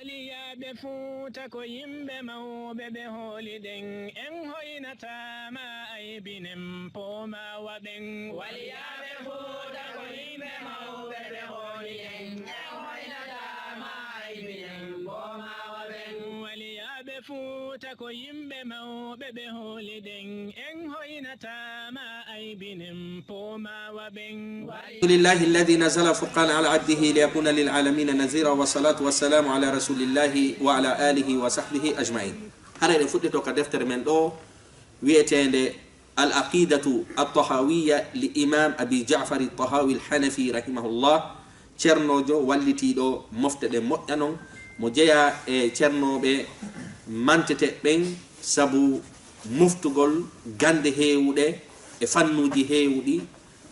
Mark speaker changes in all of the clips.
Speaker 1: Liyaɓe fuuta ko yimɓe mawɓe ɓe hooliɗen en hoynatama aybinen pooma waɓen. Waliyaɓe fuuta ko yimɓe mawɓe ɓe hooliɗen en hoynatama aybinen pooma waɓen. Waliyaɓe fuuta ko yimɓe mawɓe ɓe hooliɗen en hoynatama aybinen pooma waɓen.
Speaker 2: لله الذي نزل فرقان على عبده ليكون للعالمين نذيرا والصلاة والسلام على رسول الله وعلى آله وصحبه أجمعين. هذا يفوت كدفتر من دو ويتند العقيدة الطحاوية لإمام أبي جعفر الطحاوي الحنفي رحمه الله. تشرنوجو والتي دو مفتد مؤنن مجيا تشرنو بي منتت بين سبو مفتغول غاند هيودي فنوجي هيودي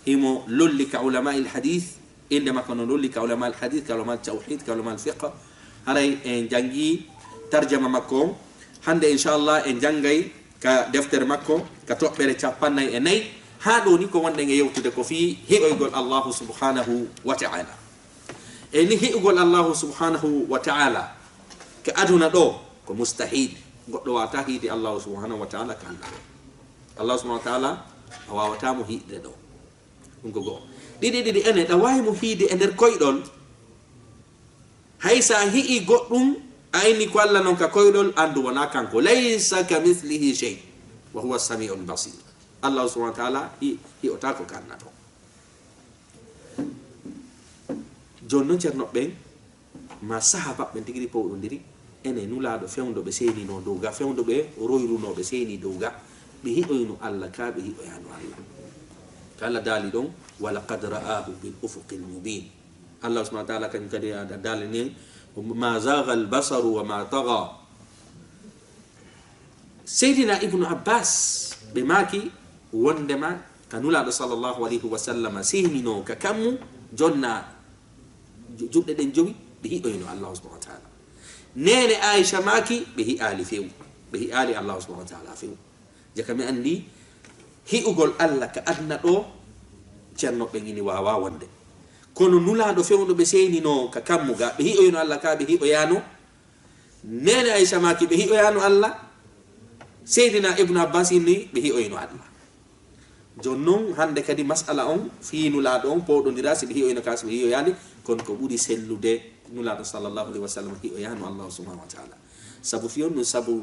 Speaker 2: هيمو لولي كعلماء الحديث عندما كانوا لولي كعلماء الحديث كعلماء التوحيد كعلماء الفقه هاي ان جانجي ترجمه مكو هند ان شاء الله ان جانغاي كدفتر مكو كتوبره تشاباناي اني هادو نيكو وندي يوتده كو في هيغول الله سبحانه وتعالى اني هيغول الله سبحانه وتعالى كادونا دو كو مستحيل غدو واتا هيدي الله سبحانه وتعالى كان الله سبحانه وتعالى awawatamo hiide do ɗum ko goo ɗiɗi ene ɗa wawi mo hiide e nder koyɗol hay sa hi'i goɗɗum ayni ko Allah non ka koyɗol andu wona kanko laysa ka mithlihi shay wa huwa samiul basir. Allah subhanahu wa ta'ala hi'ota ko kannato jonnon ceernoɓe ma saha maɓɓe tigiri powɗodiri ene nulaɗo fewdoɓe seynino dow ga fewdoɓe royrunoɓe seyni dow ga ɓe hiɓoyno Allah ka ɓe hiɓoyano Allah kala daali ɗon walaqad ra'ahu bil ufuqil mubin. Allah subhanahu wa ta'ala kañum kadi daali ni ma zaga al basaru wa ma taga. Seydina Ibnu Abbas ɓe maaki wondema ka nulaɗo sallllahu alayhi wa sallam seynino ka kammu jonna juɗɗe ɗen jowi ɓe hiɓoyno Allah subhanahu wa ta'ala. Nene Aisha maaki ɓe hi'ali few ɓe hi'ali Allah subhanahu wa ta'ala few. Jaka mi andi hi'ugol Allah ka adna ɗo ceernoɓe ngini wawa wonde kono nulaɗo fewno ɓe seynino ka kammuga ɓe hi'oyno Allah ka ɓe hiɓoyano. Nene Aisha maki ɓe hi'oyano Allah. Seydina Ibnu Abbas inni ɓe hi'oyno Allah. Jonnon hande kadi masala on fi nulaɗo on powɗodira si ɓe hi'oyno ka so ɓe hi'oyani kono ko ɓuuri sellude nulaɗo sallllahu alayhi wa sallam hi'oyano Allah subhanahu wa ta'ala. Sabu fiyon ɗum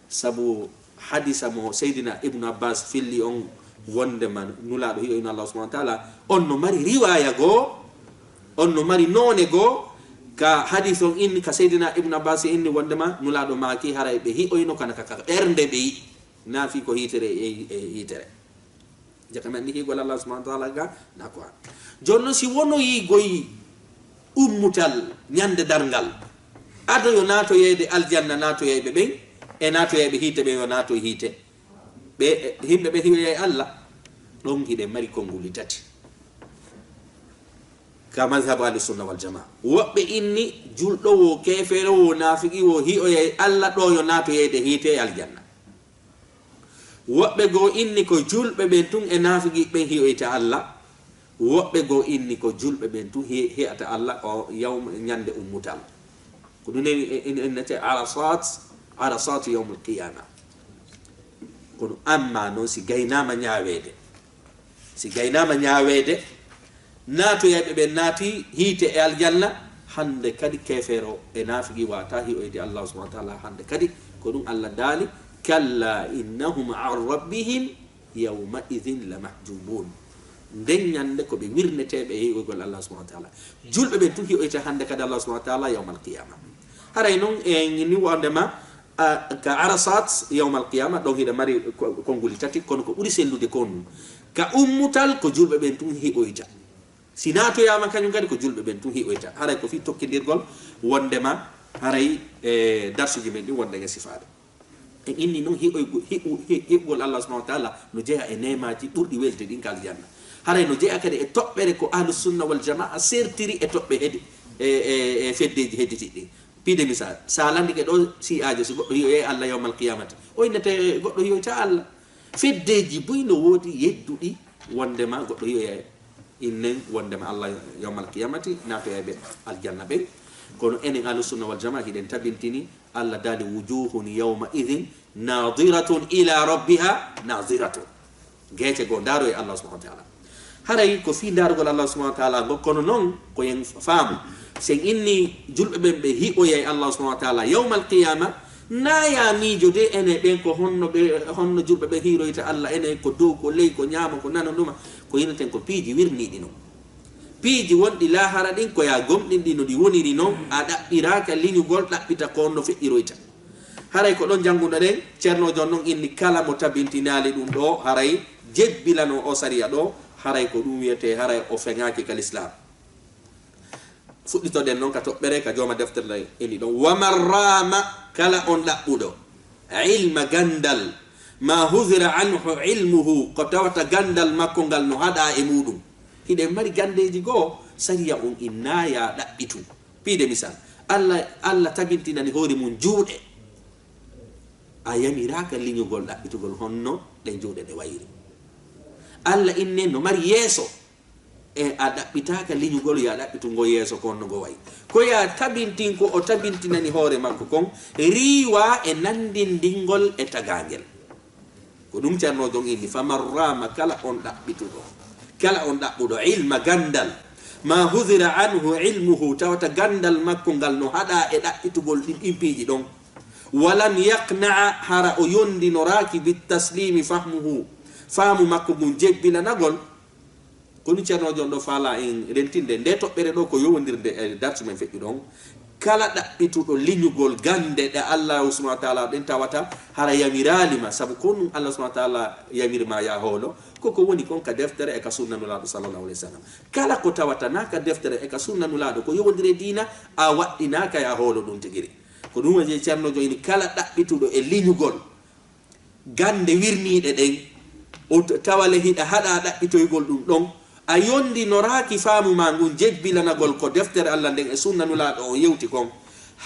Speaker 2: sabu hadisa mo Seydina Ibnu Abbas filli on wondema nulaɗo hi'oyno Allah subhanahu wa ta'ala on no mari riwaya goo on no mari none goo ka hadis on inni ka Seydina Ibnu Abbas inni wondema nulaɗo maki haray ɓe hi'oyno kana ka ɓernde ɓe yiɗi na fi ko hitere e hitere jaka men ni higol Allah subhanahu wa ta'ala ga na ko an jonno si wonoyi goyi ummutal nyande dargal ado yo nato yede aljanna nato yebe ɓen e natoyeɓe hiite ɓe yo nato hiite ɓe himɓe ɓe hiwoye Allah ɗon hiɗe mari konnguli tati ka madhabu ahli sunna wal jamaa. Woɓɓe inni julɗowo keferowo nafiqiwo hi'oye Allah ɗo yo natoyede hiite e aljanna. Woɓɓe goo inni ko julɓe ɓen tun e nafiqi ɓen hi'oyta Allah. Woɓɓe goo inni ko julɓe ɓen tun hi'ata Allah o yawma ñande ummutal ko ɗum ennete arasat yawm al-qiyamah. Kono amma non si gaynama ñaawede naatoyeɓe ɓe naati hiite e aljanna hande kadi kefero e naafigi wata hi'oyde Allah subhanahu wa ta'ala hande kadi ko ɗum Allah daali kalla innahum an rabbihim yawma idhin la mahjubun. Nden ñande ko ɓe wirneteɓe hi'oygol Allah subhanahu wa ta'ala. Julɓe ɓe tun hi'oyte hande kadi Allah subhanahu wa ta'ala yawma al-qiyamah. Haray noon ni wondema ka arasat yawm al-qiyama ɗon hiɗa mari konnguli tati kono ko ɓuri sellude kon ka ummutal ko julɓe ɓen tun hiɓoyta si natoyama kañum kadi ko julɓe ɓen tun hiɓoyta. Haray ko fi tokkidirgol wondema haray darsuji men ɗi wonde e sifade en inni noon hiɓgol Allah subhanahu wa ta'ala no jeeya e nemaji ɓurɗi welde ɗin kal janna. Haray no jeeya kadi e toɓɓere ko ahlus sunna wal jamaa sertiri e toɓɓe heedi e feddeji hedditiɗɗi. Pide misal sa landike ɗo si aje so goɗɗo hi'oye Allah yawmal qiyamata o innete goɗɗo hi'oyta Allah. Feddeji boy no woodi yedduɗi wondema goɗɗo hi'oye innen wondema Allah yawmal qiyamati natoyeɓe aljanna ɓen kono enen ahlu sunna wal jamaa hiɗen tabintini allah daali wujuhun yawma idin nadiratun ila rabbiha nadiratun geete goo ndaaro e allah subahana wa taala haray ko fi ndaarugol allah subahana wa taala ngo kono noon ko yen faamu sen inni julɓe ɓen ɓe hiɓoyay allah subahana wa taala yawma alqiyama naya miijo de ene ɓen ko honno julɓe ɓe hiiroyta allah ene ko dow ko ley ko ñaama ko nana ɗuma ko yinaten ko piiji wirniɗi noon piiji wonɗi lahara ɗin koya gomɗin ɗi no ɗi woniri noon a ɗaɓɓiraka liñugol ɗaɓɓita ko honno feƴƴiroyta haray ko ɗon jannguɗo ɗen ceernojo noon inni kala mo tabintinali ɗum ɗo haray jebbilano o sariya ɗo haray ko ɗum wiyete haray o feŋaki ka l'islam fuɗɗitoɗen noon ka toɓɓere ka jooma deftere ini ɗon waman rama kala on ɗaɓɓuɗo ilma gandal ma hudira anhu ilmuhu ko tawata gandal makko ngal no haɗa e muɗum hiɗen mari gandeji goo sariya on innaya ɗaɓɓitu piide misal allah tabintinani hoore mum juuɗe a yamiraka liñugol ɗaɓɓitugol honno ɗen juuɗe ɗe wayri allah inne no mari yeeso e a ɗaɓɓitaka liñugol ya ɗaɓɓitugo yeeso ko honno go wayi ko ya tabintin ko o tabintinani hoore makko kon riwa e nandindingol e tagangel ko ɗum ceernojon inni faman rama kala on ɗaɓɓituɗo kala on ɗaɓɓuɗo ilma gandal ma hudira anhu ilmuhu tawata gandal makko ngal no haɗa e ɗaɓɓitugol ɗin impiiji ɗon walam yaqnaa hara o yondinoraki bitaslimi fahmuhu faamu makko mum jebbilanagol koni ceernojon ɗo faala en rentinde nde toɓɓere ɗo ko yowodirde e darsu men feƴƴu ɗon kala ɗaɓɓituɗo liñugol gande ɗe allah subahana wa taala ɗen tawata hara yamiralima saabu ko ɗum allah subahana wa taala yamirma ya hoolo koko woni kon ka deftere e ka sunnanulaɗo sallallahu alayhi wa sallam kala ko tawata na ka deftere e ka sunnanulaɗo ko yowodire dina a waɗɗinaka ya hoolo ɗum tigiri ko ɗum waje ceernojo ini kala ɗaɓɓituɗo e liñugol gande wirniɗe ɗen o tawale hiɗa haɗa ɗaɓɓitoygol ɗum ɗon a yondinoraki faamu ma ngun jebbilanagol ko deftere allah nden e sunnanulaɗo o yewti kon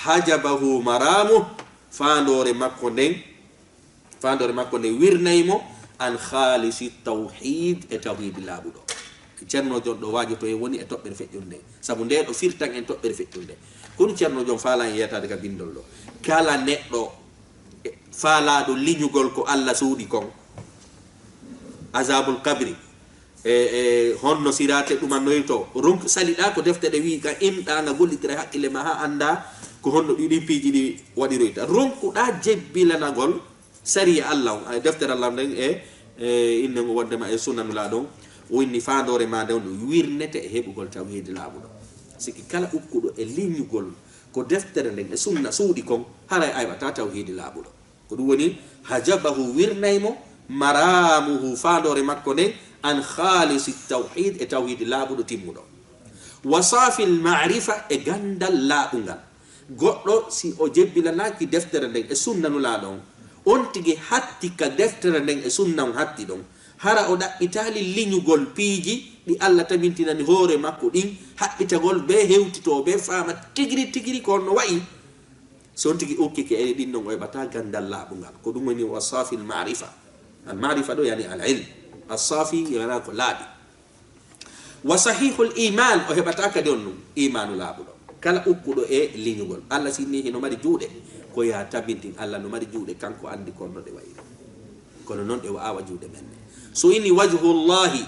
Speaker 2: hajabahu maramu fandore makko nden wirnaymo an khalisi tawhid e tawhid laaɓuɗo ceernojon ɗo wajoto e woni e toɓɓere feƴƴunde saabu nde ɗo firtan en toɓɓere feƴƴunde kono ceernojon faala en yetade ka bindol ɗo kala neɗɗo faalaɗo liñugol ko allah suuɗi kon azabul kabri e honno sirate ɗumannoyto ronk saliɗa ko defte ɗe wi ka imɗa nga gollitira haqqille ma ha anda ko honno ɗiɗi piiji ɗi waɗiroyta ronkuɗa jebbilanagol sariya allah on deftere allah nden e inne ngo wondema e sunnanula ɗon o inni fandore ma nden no wirnete e heɓugol tawhidi laaɓuɗo siki kala ukkuɗo e liñugol ko deftere nden e sunna suuɗi kon haray ayɓata tawhidi laaɓuɗo ko ɗum woni hajabahu wirnaymo maramuhu fandore makko nden an khalisi tawhid e tawhidi laaɓuɗo timmuɗo wa safi lmarifa e gandal laaɓugal goɗɗo si o jebbilanaki deftere nden e sunnanulaɗo on on tigi hatti ka deftere nden e sunna on hatti ɗon hara o ɗaɓɓitali liñugol piiji ɗi allah tabintinani hoore makko ɗin haɓɓitagol be hewtito be faama tigiri ko no wayi so on tigi ukkike e ɗin ɗon o heɓata gandal laaɓugal ko ɗum woni wa safi lmarifa almarifa ɗo yani al ilm asafi yana ko laaɓi wa sahihul iman o heɓata kadi on ɗum imanu laaɓuɗo kala ukkuɗo e liñugol allah sinni hino mari juuɗe ko ya tabintin allah no mari juuɗe kanko andi konno ɗe wayri kono noon ɗe awa juuɗe men ne so inni wajhullahi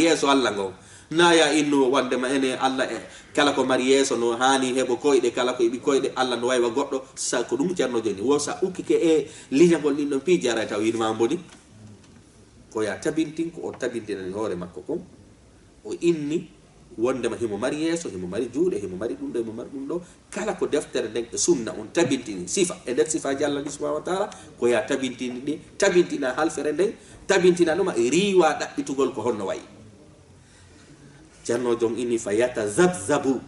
Speaker 2: yeeso allah ngo naya innu wandema ene allah e kala ko mari yeeso no hani heɓo koyɗe kala ko heɓi koyɗe allah no waywa goɗɗo sa ko ɗum ceerno joni wo sa ukkike e liñagol ɗin ɗon piiji ara taw yinma boni ko ya tabintin ko o tabintinani hoore makko kon o inni wondema himo mari yeeso himo mari juuɗe himo mari ɗum ɗo himo mari ɗum ɗo kala ko deftere nden e sunna on tabintini sifa e nder sifaji allah ni subahana wa taala ko ya tabintini ɗi tabintina halfere nden tabintina ɗuma e riwa ɗaɓɓitugol ko honno wayi ceerno jon inni fa yatazabzabu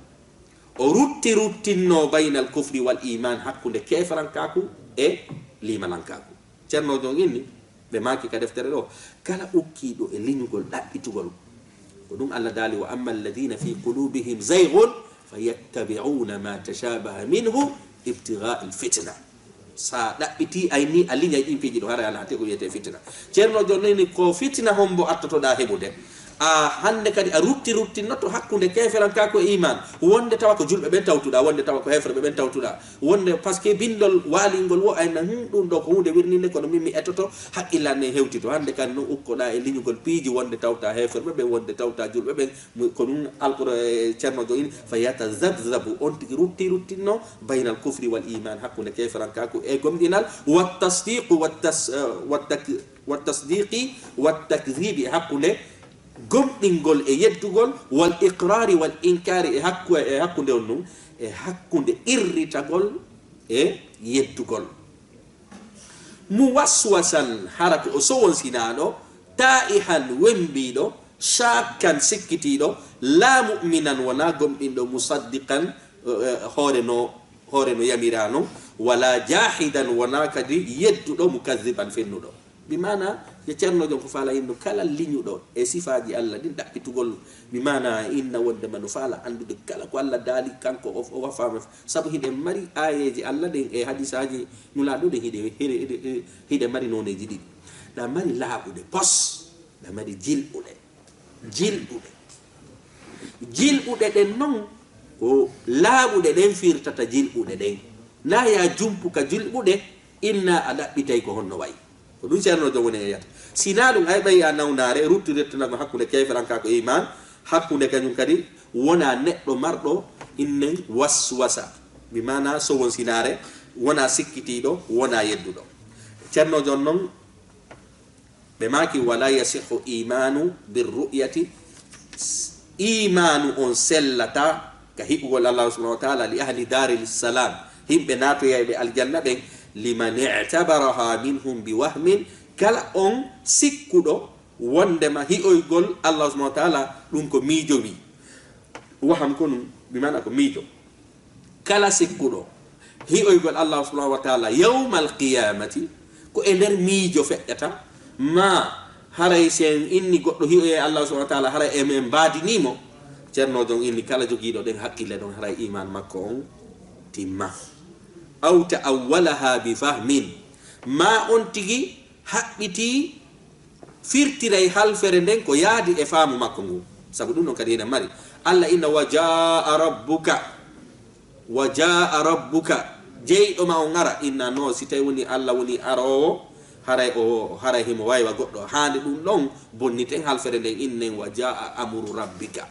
Speaker 2: o ruttinno bayna al kufri wal iman hakkude kefarankaku e limanankaku ceerno jon inni ɓe maki ka deftere ɗo kala ukkiɗo e liñugol ɗaɓɓitugol ko ɗum allah daali wa amma alladina fi qulubihim zaygun fayattabi'una ma tashabaha minhu ibtigaa alfitna sa ɗaɓɓiti ayni a liñay ɗin piiji ɗo hara ala te ko wiyete fitna ceerno jonnini ko fitna hombo attotoɗa heɓude hande kadi a rutti notto hakkunde keferanka ko iman wonde tawa ko julɓe ɓen tawtuɗa wonde tawa ko hefreɓe ɓen tawtuɗa wonde par ce que bindol walingol wo ayna ɗum ɗo ko hunde wirninde kono min mi etoto haqqillanne hewtito hande kadi noon ukkoɗa e liñugol piiji wonde tawta hefreɓe ɓen wonde tawta julɓe ɓen ko ɗum alqura ceernojo ini fa yatazabzabu on tigi ruttinno baynal kufri wal iman hakkunde keferanka ko e gomɗinal wattasdiqu wattasdiqi wattakdibi hakkunde gomɗingol e yeddugol wal iqrari wal inkari e hakkunde on ɗum e hakkunde irritagol e yeddugol muwaswasan hara ko o sowon sinaɗo ta'ihan wembiɗo shakkan sikkitiɗo la mu'minan wona gomɗinɗo musaddiqan hoore no yamirano wala jahidan wona kadi yedduɗo mukazziban fennuɗo bimana ye ceernojo ko faala inno kala liñuɗo e sifaji Allah ɗin ɗaɓɓitugol bimana inna wonde ma no faala andude kala ko Allah daali kanko o wafama sabu hiɗe mari ayeji Allah ɗen e hadisaji nulaɗo ɗe hiɗe mari noneji ɗiɗi ɗa mari laaɓuɗe pos ɗa mari jilɓuɗe ɗen noon ko laaɓuɗe ɗen firtata jilɓuɗe ɗen na ya jumpuka jilɓuɗe inna a ɗaɓɓitay ko honno wayi ko ɗum ceernojo woni e yata sina ɗum ay ɓayi a nawnare ruttirettunago hakkude kefranka ko iman hakkude kañum kadi wona neɗɗo marɗo innen waswasa bimana sowon sinare wona sikkitiɗo wona yedduɗo ceernojo noon ɓe maki wala yasihu imanu birru'yati imanu on sellata ka hiɓugol Allah subhanahu wa ta'ala li ahli daril salam himɓe natoyayɓe aljanna ɓen liman i'tabaraha minhum biwahmin kala on sikkuɗo wondema hi'oygol Allah subhanahu wa ta'ala ɗum ko miijo wi waham ko ɗum bimana ko miijo kala sikkuɗo hi'oygol Allah subhanahu wa ta'ala yawmal qiyamati ko e nder miijo feƴƴata ma haray sen inni goɗɗo hi'oye Allah subhanahu wa ta'ala haray emen mbadinimo ceernojon inni kala jogiiɗo ɗen haqqille ɗon haray iman makko on timma aw ta'awwalaha bi fahmin ma on tigi haɓɓiti firtiray halfere nden ko yaadi e faamu makko ngu sabu ɗum ɗon kadi ene mari Allah inna wa jaa rabbuka jeyɗo ma on ara inna no si tawi woni Allah woni arowo haray himo waywa goɗɗo haande ɗum ɗon bonniten halfere nden innen wa jaa amru rabbika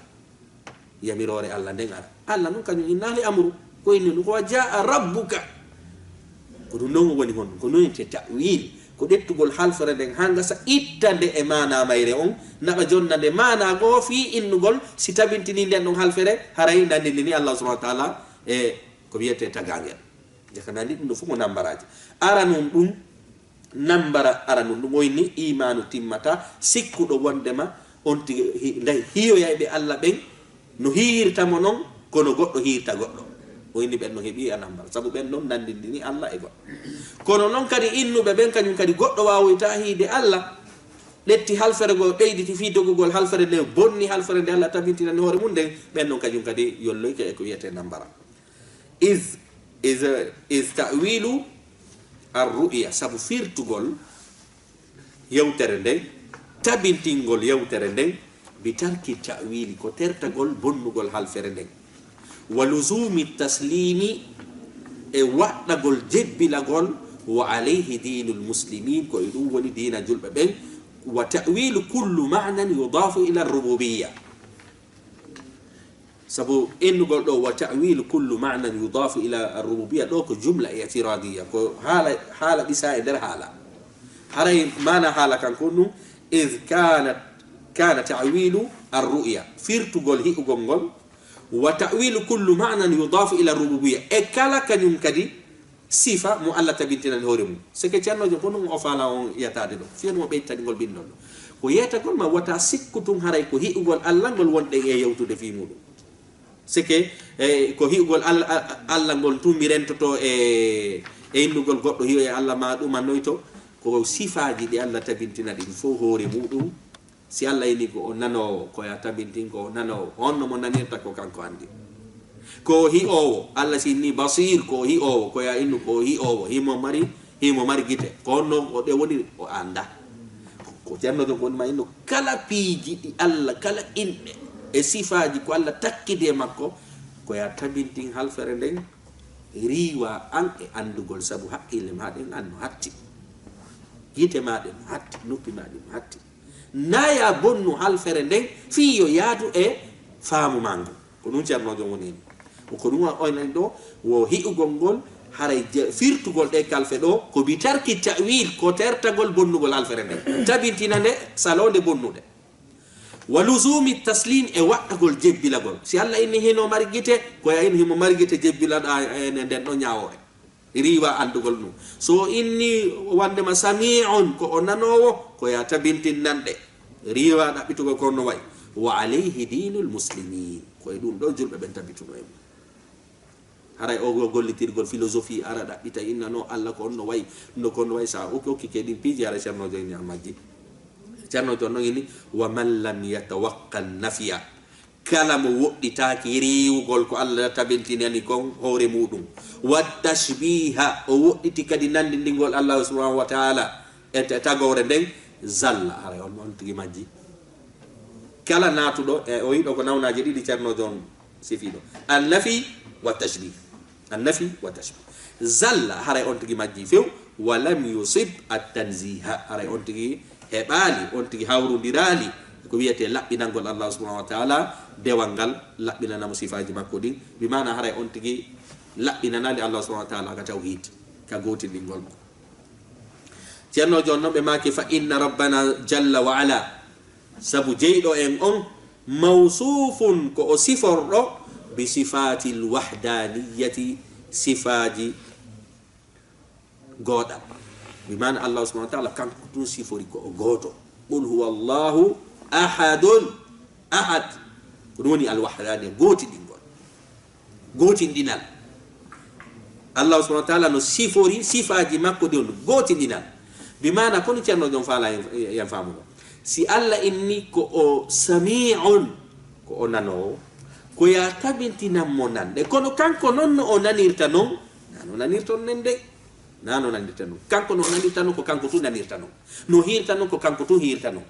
Speaker 2: yamirore Allah nden ara Allah noon kañum innali amru ko inni ɗum ko wa jaa rabbuka ko ɗum ɗon woni hon ko noon te ta'wil ko ɗettugol halfere nden ha gasa ittande e mana mayre on naɓa jonnande mana goo fi innugol si tabintini nden ɗon halfere haray nandini ni Allah subhanahu wa ta'ala e ko wiyete tagangel jakanandi ɗum ɗo fof ko nambaraji aranum ɗum nambara aranum ɗum oyni imanu timmata sikkuɗo wondema on tigi hiyoyayɓe Allah ɓen no hirtamo noon kono goɗɗo hirta goɗɗo oyni ɓen no heeɓi a nambara sabu ɓen ɗon nandindini Allah e goɗɗo kono noon kadi innuɓe ɓen kañum kadi goɗɗo wawoyta hiide Allah ɗetti halfere go ɓeyditi fi dogugol halfere nde bonni halfere nde Allah tabintinani hoore mum nden ɓen ɗon kañum kadi yolloyke e ko wiyete nambara is ta'wilu arru'ya sabu firtugol yewtere nden tabintingol yewtere nden bi tarki ta'wili ko tertagol bonnugol halfere nden wa luzumi taslimi e waɗɗagol jebbilagol wa alayhi dinul muslimin ko e ɗum woni dina julɓe ɓen wa ta'wilu kullu ma'nan yudafu ila rububiyya sabu innugol ɗo wa ta'wilu kullu ma'nan yudafu ila rububiyya ɗo ko jumla i'tiradiyya ko haala ɓisa e nder haala haray mana haala kanko ɗum id kana ta'wilu arru'ya firtugol hi'ugol ngol wa ta'wilu kullu ma'nan yudafu ila rububiyya e kala kañum kadi sifa mo Allah tabintinani hoore mum seke ceernojo ko ɗum o faala on yiyatade ɗo fiyanomo ɓeytadingol bindol ɗo ko yeytagol ma wata sikkutum haray ko hi'ugol Allah ngol wonɗen e yewtude fi muɗum seke ko hi'ugol Allah ngol tumi rentoto e innugol goɗɗo hiyo e Allah ma ɗum annoyto ko sifaji ɗi Allah tabintina ɗin fof hoore muɗum si Allah ini ko o nanowo ko ya tabintin ko o nanowo honno mo nanirta ko kanko andi ko hi'owo Allah si inni basir ko hi'owo ko ya innu ko hi'owo himo mari gite ko honno o ɗe woni o anda ko ceernojo ko ma inno kala piiji ɗi Allah kala inɗe e sifaji ko Allah takkide makko ko ya tabintin halfere nden riwa an e andugol sabu haqqille maɗen anno hatti yite maɗen hatti noppi maɗen hatti naya bonnu halfere nden fiyo yaadu e faamu mango ko ɗum ceernojo woni en ko ɗum onen ɗo wo hi'ugol ngol haray firtugol ɗe kalfe ɗo ko bi tarki ta'wil ko tertagol bonnugol halfere nden tabintina nde salonde bonnude wa luzumi taslim e waɗɗagol jebbilagol si Allah inni hino margite ko ya inni himo margite jebbilaɗa ene nden ɗo ñawo e riwa andugol ɗum so inni wandema sami'un ko o nanowo ko ya tabintin nanɗe riwa ɗaɓɓitugol kono way wa alayhi dinul muslimin ko e ɗum ɗo julɓe ɓen tabituno e mum haray o gollitirgol philosophie ara ɗaɓɓita innano Allah ko onno way no kono way sa okki keɗin piiji hara ceernojo ini majji ceernojo no ini wa man lam yatawakka nafiya kala mo woɗɗitaki riwugol ko Allah tabintinani kon hoore muɗum wa tashbiha o woɗɗiti kadi nandindigol Allah subhanahu wa taala e tagore nden zalla haray on tigi majji kala natuɗo e o yiɗo ko nawnaji ɗiɗi ceernojo on sifiɗo annafi wa tashbih annafi wa tashbih zalla haray on tigi majji few wa lam yusib at-tanziha haray on tigi heɓali on tigi hawrodirali ko wiyete laɓɓinangol Allah subhanahu wa taala dewal ngal laɓɓinanamo sifaji makko ɗin bi mana haray on tigi laɓɓinanali Allah subhanahu wa taala ka tawhid ka gotindingol mo ceernojo on noon ɓe maki fa inna rabbana jalla wa ala sabu jeyɗo en on mawsufun ko o siforɗo bi sifatil wahdaniyati sifaji goɗa bimana Allah subhanahu wa ta'ala kanko tun sifori ko o goto qul huwa Allahu ahadun ahad ko woni al wahdaniya gotidingol gotindinal Allah subhanahu wa ta'ala no sifori sifaji makko de on gotindinal bimana kono ceerno jom faala yan famugo si Allah inni ko o sami'un ko o nanowo ko ya tabintinammo nande kono kanko noon no o nanirta noon nano nanirta on nen de nano nanirta noon kanko no nanirta noon ko kanko tu nanirta noon no hirta noon ko kanko tu hirta noon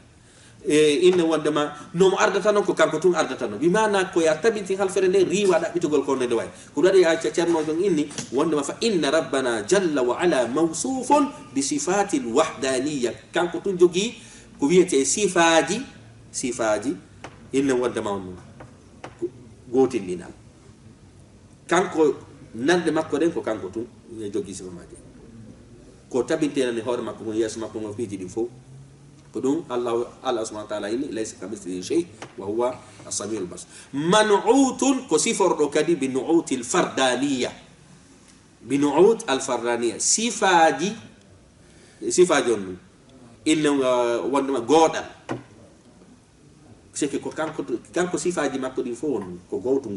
Speaker 2: inne wondema nomo ardata noon ko kanko tun ardata noon bimana ko ya tabinti halfere nde riwa ɗaɓɓitugol ko nde way ko ɗaɗi ya ceernojon inni wondema fa inna rabbana jalla wa ala mawsufun bi sifati lwahdaniya kanko tun jogui ko wiyete sifaji inne wondema on noon gotindinal kanko nande makko ɗen ko kanko tun e jogui sifaji ko tabintenani hoore makko ngon yeeso makko ngon piiji ɗin fof ko ɗum allah subhanahu wa taala ini laysa kamithlihi shay wa huwa as-sami'ul basir man'utun ko siforɗo kadi bi nu'uti al-fardaniya bi nu'ut al-fardaniya sifaji on ɗum inne wondema goɗal sike ko kanko sifaji makko ɗin fof on ko goto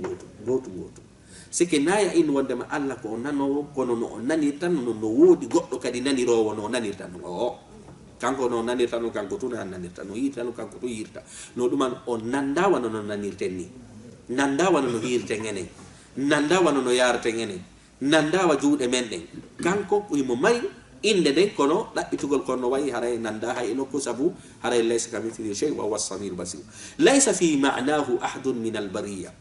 Speaker 2: sike naya in wondema Allah ko o nanowo kono no o nanirta no woodi goɗɗo kadi nanirowo no o nanirta no o kanko no nanirta no kanko tun an nanirta no yirta no kanko tun yirta no ɗuman o nanda wano no nanirten ni nanda wano no hirten enen nanda wano no yarten enen nanda wa juuɗe men ɗen kanko imo mari inde nden kono ɗaɓɓitugol kono wayi haray nanda hay nokku sabu haray laysa kamithlihi shay wa huwa as-sami'ul basir laysa fi ma'nahu ahadun min al-bariyya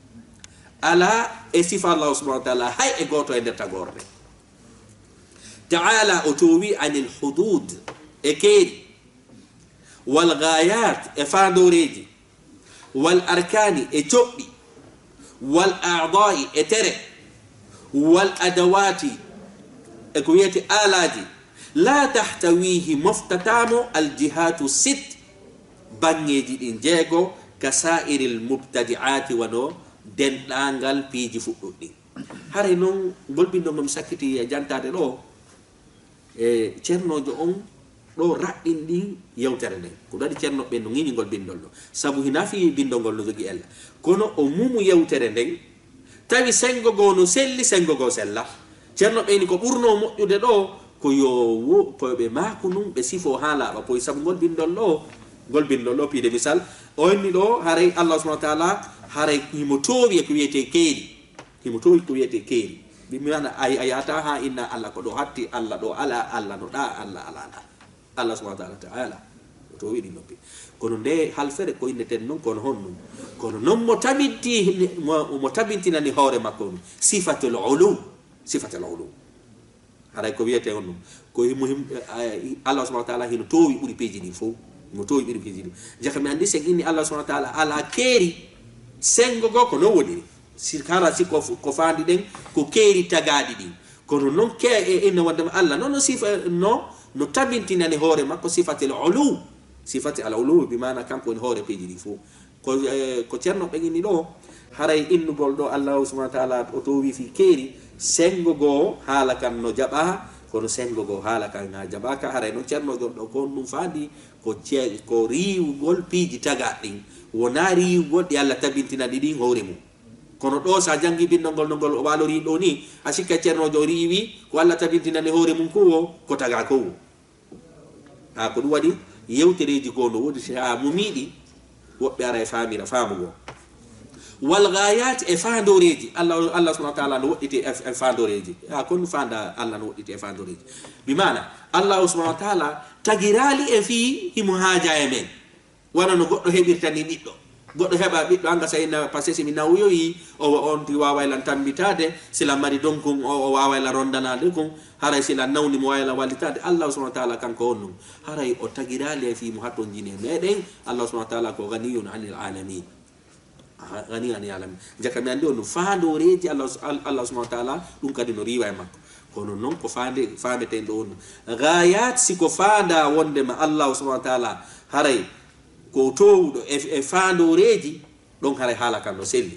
Speaker 2: ala e sifa Allah subhanahu wa ta'ala hay e goto e nder tagorde ta'ala o towi anil hudud e keeri wal ghayat e faandoreji wal arkani e coɓɓi wal a'dha'i e tere wal adawati e ko wiyete alaji la tahtawihi moftatamo al jihatu sit bangeji ɗin jeego ka sa'iril mubtadi'ati wano denɗangal piiji fuɗɗuɗɗi haray noon golbindo ngom sakkiti e jantade ɗo e ceernojo on ɗo raɗɗin ɗin yewtere nden ko ɗaɗi ceerno ɓe no ŋiñi ngol bindol ɗo sabu hina fi bindol ngol no jogi ella kono o mumu yewtere nden tawi sengo go no selli sengo go sella ceerno ɓeni ko ɓurno moƴƴude ɗo ko yo koɓe maako num ɓe sifo ha laaɓa poy sabu ngol bindol ɗo piide misal o inni ɗo haray Allah subhanahu wa ta'ala haray himo towi e ko wiyete keeri bimana a yata ha inna Allah ko ɗo hatti Allah ɗo ala Allah no ɗa Allah subhanahu wa ta'ala to wiɗi noppi kono nde halfere ko inneten noon kono honnum kono noon mo tabintinani hoore makko on sifatul ulu haray ko wiyete on ɗum ko muhim Allah subhanahu wa ta'ala hino towi ɓuri peeji ɗi fof mo towi ɓuri peeji ɗi jaka mi andi sen inni Allah subhanahu wa ta'ala ala keeri sengo go ko non woniri hara si ko fandi ɗen ko keeri tagaɗi ɗin kono noon inna wondema Allah noon no tabintinani hoore makko sifati al ulu bimana kanko woni hoore peeji ɗi fof ko ceerno ɓe inni ɗo haray innugol ɗo Allah subhanahu wa ta'ala o towi fi keeri sengo go haala kan no jaɓa kono sengo go haala kan ha jaɓaka haray noon ceernojon ɗo ko ɗum faandi ko riwugol piiji taga ɗin wona riwugol ɗi Allah tabintinani ɗin hoore mum kono ɗo sa jangi bindol ngol o walori ɗo ni a sikka ceernojo riwi ko Allah tabintinani hoore mum ko taga ko ha ko ɗum waɗi yewtereji go no wodi ha mumiɗi woɓɓe ara e famira famugo wal ghayat e fandoreji Allah subhanahu wa ta'ala no woddite e fandoreji kon fanda Allah no woddite e fandoreji bimana Allah subhanahu wa ta'ala tagirali e fi himo haja e men wana no goddo hebirtani biddo goddo heba biddo anga sayna passesi mi nawyoyi on ti wawa lan tambitade sila mari donkun o wawa la rondanade kun haray sila nawni mo wayla walitade Allah subhanahu wa ta'ala kanko onum haray o tagirali e fi mo haton jine meden Allah subhanahu wa ta'ala ko ghaniyun 'anil alamin gani ani alam jaka mi andi on fandoreji Allah subhanahu wa ta'ala dum kadi no riwa e makko kono non ko fameten do on ghayat siko fanda wonde ma Allah subhanahu wa ta'ala haray ko towdo e fandoreji don haray hala kan no selli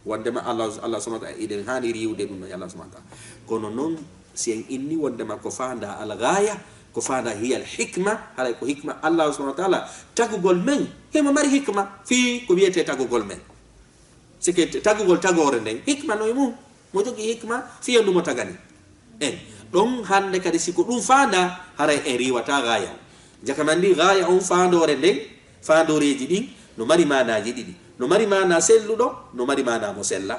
Speaker 2: wonde ma Allah subhanahu wa ta'ala iden hani riwde dum Allah subhanahu wa ta'ala kono non si en inni wonde ma ko fanda al ghaya ko fanda hiya al hikma haray ko hikma Allah subhanahu wa ta'ala tagugol men hema mari hikma fi ko wiete tagugol men sike tagugol tagore nden hikma no mum mo jogi hikma fiya ɗum mo tagani en ɗon hande kadi siko ɗum fanda haray en riwata gaya jakamandi gaya on fandore nden fandoreji ɗin no mari manaji ɗiɗi no mari mana selluɗo no mari mana mo sella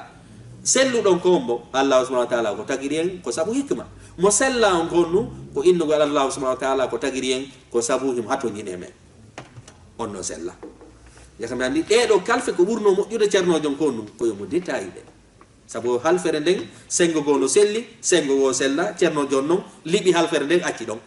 Speaker 2: selluɗon kombo Allah subhanahu wa ta'ala ko tagiri en ko sabu hikma mo sella on gonnu ko innugol Allah subhanahu wa ta'ala ko tagiri en ko sabu him hatoñine men on no sella yakam andi ɗeɗo kalfe ko ɓurno moƴƴude ceernojon ko ɗum koyo mo détail ɗe sabu halfere nden sengo go no selli sengo go sella ceernojon noon liɓi halfere nden acci ɗon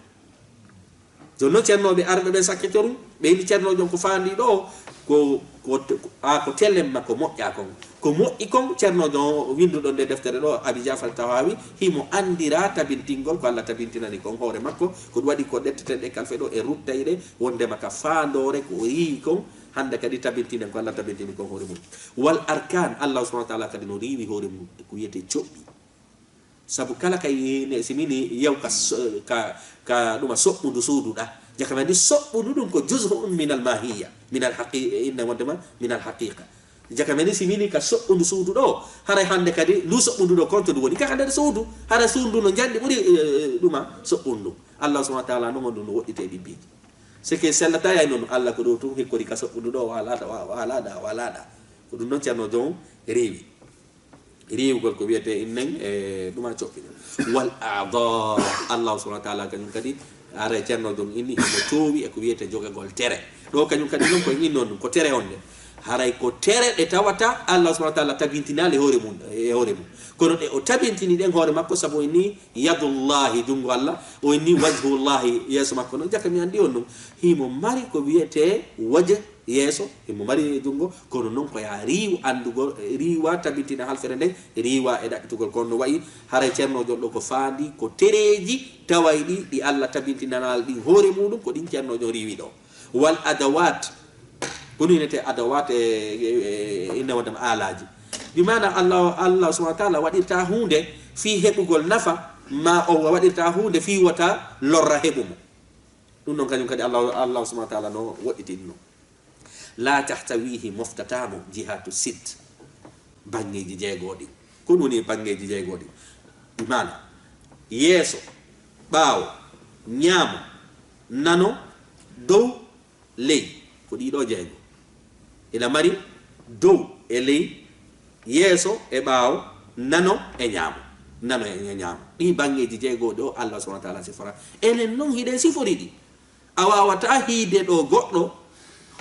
Speaker 2: joni noon ceernoɓe arɓe ɓen sakkitorum ɓe indi ceernojon ko fandi ɗo ko tellen makko moƴƴa kon ko moƴƴi kon ceernojon winduɗon nde deftere ɗo Abi Jafar Tahawi himo andira tabintingol ko Allah tabintinani kon hoore makko ko ɗum waɗi ko ɗetteten ɗe kalfe ɗo e ruttay ɗe wondema ka fandore ko riwi kon hande kadi tabintinen ko Allah tabintini kon hoore mum wal arkan Allah subhanahu wa ta'ala kadi no riwi hoore mum ko wiyete coɓɓi sabu kala kay simini yew ka ɗuma soɓɓudu suuduɗa jakamandi soɓɓudu ɗum ko juz'un min al mahiyya min al haqiqa inna wondema min al haqiqa jakamandi simini ka soɓɓudu suudu ɗo haray hande kadi lu soɓɓudu ɗo konto ɗum woni kaka nder suudu hara suudu no jandi ɓuri ɗuma soɓɓundu Allah subhanahu wa ta'ala noon ɗum no woɗɗite ɓiɓɓiji sike sellata yay noon Allah ko ɗo tum hikkori ka soɓɓudu ɗo walaɗa ko ɗum noon ceerno jon rewi riwgol ko wiyete innen e ɗuma coɓɓina wal a'da Allah subhanahu wa ta'ala kañum kadi ara ceerno jon inni imo towi e ko wiyete jogagol tere ɗo kañum kadi noon koye innon ɗum ko tere on nde haray ko tere ɗe tawata Allah subhanahu wa ta'ala tabintinali hoore mum kono ɗe o tabintini ɗen hoore makko sabu o inni yadullahi jungo Allah o inni wajhullahi yeeso makko noon jaka mi andi on ɗum himo mari ko wiyete wajh yeeso himo mari jungo kono noon koya riiw andugol riiwa tabintina halfere nden riiwa e ɗaɓɓitugol kono no wayi haray ceernojon ɗo ko faandi ko tereji taway ɗi ɗi Allah tabintinanal ɗin hoore muɗum ko ɗin ceernojon riiwi ɗo wal adawat kono inete adawat inna wadam alaji bimana Allah subhanahu wa ta'ala waɗirta hunde fi heɓugol nafa ma o waɗirta hunde fi wata lorra heɓumo ɗum noon kañum kadi Allah subhanahu wa ta'ala no woɗɗitinno la tahtawihi moftatamo jihatu sit bangeji jeegoɗi ko ɗum woni bangeji jeegoɗi bimana yeeso ɓaawo ñaamo nano dow ley ko ɗiɗo jeego ina mari dow e ley yeeso e ɓaawo nano e ñaamo ɗi bangeji jeegoɗi o Allah subhanahu wa ta'ala sifora enen noon hiɗen sifori ɗi awawata hiide ɗo goɗɗo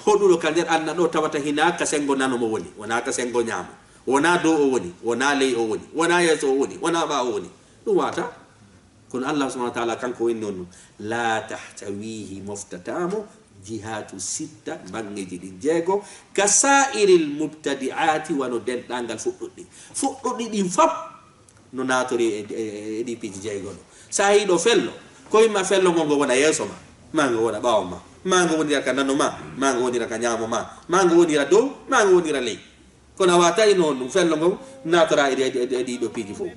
Speaker 2: hoɗuɗo ka nder anna ɗo tawata hina ka sengo nano mo woni wona ka sengo ñaamo wona dow o woni wona ley o woni wona yeeso o woni wona ɓa o woni ɗum wata kono allah subahana wa taala kanko woni noon la tahtawihi moftatamo jihatu sitta bangeji ɗi jeego ka sa'iril mubtadi'ati wano denɗangal fuɗɗuɗɗi ɗin fop no natori e ɗi piiji jeegoɗo sa yiɗo fello koyma fello ngo ngo wona yeeso ma ngo wona ɓawo ma ngo wonira ka nano ma ngo wonira ka ñaamo ma ngo wonira dow ma ngo wonira ley kono a watayi noon ɗum fello ngo natora e ɗiɗo piiji fof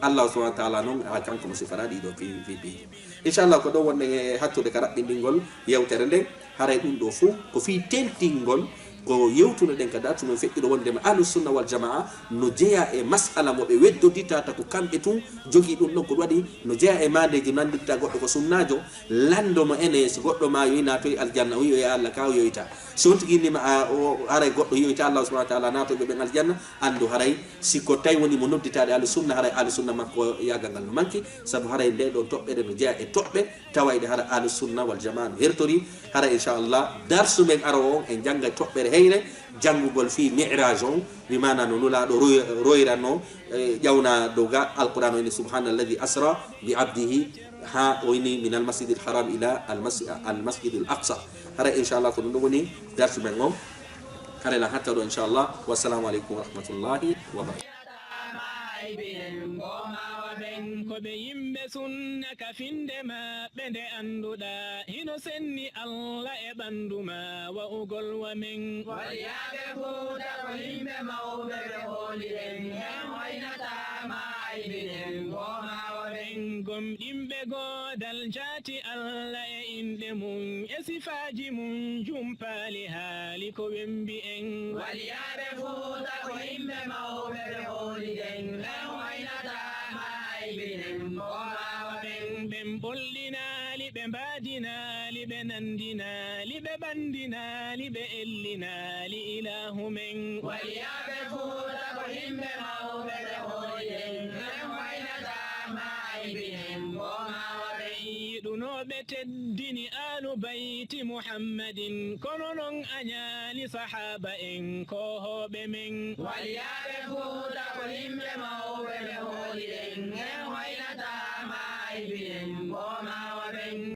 Speaker 2: allah subahana wa taala noon a kanko mo sifara ɗiɗo piiji inchallah ko ɗo wonde hattude ka raɓɓinɗingol yewtere nden haray ɗum ɗo fof ko fi tentingol ko yewtuno ɗen ka datu no feƴƴiɗo wondema ahlusunna wal jamaa no jeeya e masala moɓe weddoditata ko kamɓe tun jogui ɗum ɗon ko waɗi no jeeya e mandeji nandirta goɗɗo ko sunnajo landomo ene so goɗɗo ma yoyi natoyi aljanna o yoyi allah ka o yoyita so on tiguinnima haray goɗɗo yoyita allah subahana wa taala natoɓe ɓen aljanna andu haray sikko tawi woni mo nodditaɗe ahlusunna haray ahlusunna makko yagal ngal no manki saabu haray nde ɗon toɓɓere no jeeya e toɓɓe tawayɗe hara ahlusunna wal jamaa no hertori hara inchallah darsu men aro on en jangga toɓɓere heyre janngugol fi mi'raj on bimana no nulaɗo royranno ƴawna dow ga alquran o ini subhana alladi asra bi abdihi ha o ini min almasjidi alharam ila almasjidi al aqsa hara inchallah ko ɗum ɗo woni darsu men on hara la hatta ɗo inchallah wassalamu aleykum wa rahmatullahi wa barakatuh
Speaker 1: ko ɓe yimɓe sunna ka finde maɓɓe nde annduɗa hino senni allah e ɓanndu ma wa'ugol wa men waliyaɓe fuuta ko yimɓe mawɓe ɓe hooliɗen hen hoynatama aybinen goma wa men gomɗimɓe godal jaati allah e inɗe mum e sifaji mum jumpali haali ko wembi en waliyaɓe fuuta ko yimɓe mawɓe ɓe hooliɗen hen hoynatama ɓen ɓollinali ɓe mbadinali ɓe nandinali ɓe ɓandinali ɓe ellinali ilahu men waliyaɓe fuuta ko yimɓe mawɓe ɓe hooliɗen ɓen waynatama aybinen bomawa ɓen yiɗunoɓe teddini alu bayti muhammadin kono non a ñaali sahaba en kohoɓe men waliyaɓe fuuta ko yimɓe mawɓe